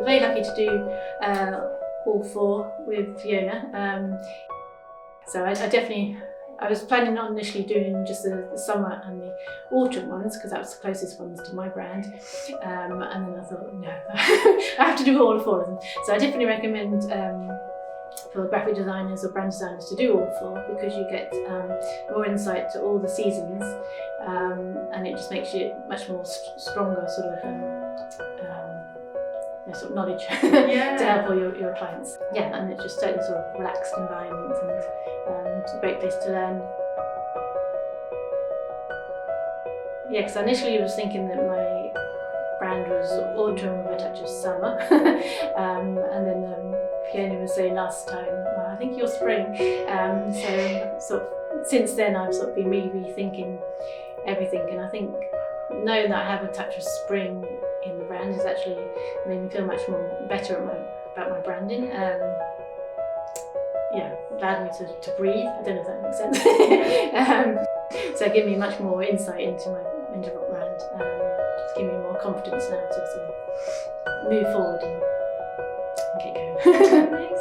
Very lucky to do all 4 with Fiona. So I was planning on initially doing just the summer and the autumn ones because that was the closest ones to my brand. And then I thought, no, I have to do all 4 of them. So I definitely recommend for graphic designers or brand designers to do all 4 because you get more insight to all the seasons, and it just makes you much more stronger sort of knowledge to help all your clients. Yeah, and it's just totally sort of relaxed environment and it's a great place to learn. Yeah, because initially I was thinking that my brand was autumn with a touch of summer, and then Fiona was saying last time, well, I think you're spring. So sort of since then I've sort of been rethinking everything, and I think knowing that I have a touch of spring in the brand has actually made me feel much more better about my branding. Allowed me to breathe. I don't know if that makes sense. So it gave me much more insight into my brand. It's given me more confidence now to sort of move forward and get going.